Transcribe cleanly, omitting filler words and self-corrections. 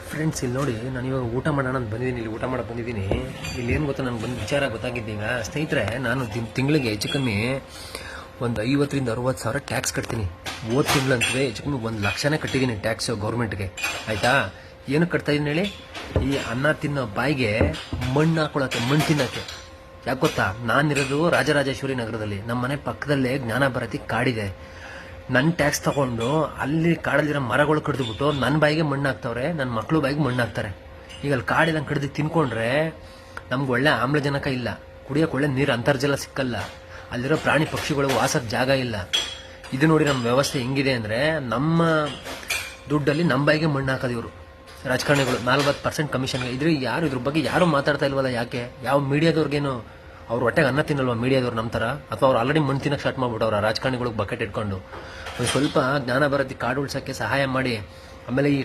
Friends, ಇಲ್ಲಿ ನೋಡಿ, ನಾನು ಇವಾಗ ಊಟ ಮಾಡೋಣ ಅಂತ ಬಂದಿದ್ದೀನಿ. ಇಲ್ಲಿ ಊಟ ಮಾಡಕ್ಕೆ ಬಂದಿದ್ದೀನಿ. ಇಲ್ಲಿ ಏನು ಗೊತ್ತಾ, ನನಗೆ ಬಂದು ವಿಚಾರ ಗೊತ್ತಾಗಿದ್ದೀಗ ಸ್ನೇಹಿತರೆ, ನಾನು ತಿಂಗಳಿಗೆ ಹೆಚ್ಚು ಕಮ್ಮಿ ಒಂದು 50,000 to 60,000 ಟ್ಯಾಕ್ಸ್ ಕಟ್ತೀನಿ. ಹೋದ ತಿಂಗಳಂತೂ ಹೆಚ್ಚು ಕಮ್ಮಿ 1,00,000 ಕಟ್ಟಿದ್ದೀನಿ ಟ್ಯಾಕ್ಸು ಗೌರ್ಮೆಂಟ್ಗೆ. ಆಯಿತಾ? ಏನು ಕಟ್ತಾಯಿದ್ದೀನಿ ಹೇಳಿ? ಈ ಅನ್ನ ತಿನ್ನೋ ಬಾಯಿಗೆ ಮಣ್ಣು ಹಾಕೊಳ್ಳೋಕ್ಕೆ, ಮಣ್ಣು ತಿನ್ನೋಕ್ಕೆ. ಯಾಕೆ ಗೊತ್ತಾ, ನಾನಿರೋದು ರಾಜರಾಜೇಶ್ವರಿ ನಗರದಲ್ಲಿ. ನಮ್ಮ ಮನೆ ಪಕ್ಕದಲ್ಲೇ ಜ್ಞಾನಭಾರತಿ ಕಾಡಿದೆ. ನನ್ನ ಟ್ಯಾಕ್ಸ್ ತಗೊಂಡು ಅಲ್ಲಿ ಕಾಡಲ್ಲಿರೋ ಮರಗಳು ಕಡಿದ್ಬಿಟ್ಟು ನನ್ನ ಬಾಯಿಗೆ ಮಣ್ಣು ಹಾಕ್ತವ್ರೆ, ನನ್ನ ಮಕ್ಕಳು ಬಾಯಿಗೆ ಮಣ್ಣು ಹಾಕ್ತಾರೆ. ಈಗ ಅಲ್ಲಿ ಕಾಡಿಲ್ಲ ಕಡಿದು ತಿನ್ಕೊಂಡ್ರೆ ನಮ್ಗೆ ಒಳ್ಳೆ ಆಮ್ಲಜನಕ ಇಲ್ಲ, ಕುಡಿಯೋಕೆ ಒಳ್ಳೆ ನೀರು ಅಂತರ್ಜಲ ಸಿಕ್ಕಲ್ಲ, ಅಲ್ಲಿರೋ ಪ್ರಾಣಿ ಪಕ್ಷಿಗಳು ವಾಸಕ್ಕೆ ಜಾಗ ಇಲ್ಲ. ಇದು ನೋಡಿ ನಮ್ಮ ವ್ಯವಸ್ಥೆ ಹೆಂಗಿದೆ ಅಂದರೆ, ನಮ್ಮ ದುಡ್ಡಲ್ಲಿ ನಮ್ಮ ಬಾಯಿಗೆ ಮಣ್ಣು ಹಾಕೋದು ಇವರು ರಾಜಕಾರಣಿಗಳು. 40% ಕಮಿಷನ್ಗೆ. ಇದ್ರ ಬಗ್ಗೆ ಯಾರು ಮಾತಾಡ್ತಾ ಇಲ್ವಲ್ಲ? ಯಾಕೆ? ಯಾವ ಮೀಡಿಯಾದವ್ರಿಗೇನು ಅವ್ರ ಹೊಟ್ಟೆಗೆ ಅನ್ನ ತಿನ್ನಲ್ವಾ ಮೀಡಿಯಾದವ್ರು ನಮ್ಮ ಥರ? ಅಥವಾ ಅವ್ರು ಆಲ್ರೆಡಿ ಮಣ್ಣು ತಿನ್ನಕ್ಕೆ ಸ್ಟಾರ್ಟ್ ಮಾಡ್ಬಿಟ್ಟವ್ರ ರಾಜಕಾರಣಿಗಳಿಗೆ ಬಕೆಟ್ ಇಟ್ಕೊಂಡು? ಒಂದು ಸ್ವಲ್ಪ ಜ್ಞಾನ ಭಾರತಿ ಕಾಡು ಉಳ್ಸೋಕ್ಕೆ ಸಹಾಯ ಮಾಡಿ. ಆಮೇಲೆ ಈ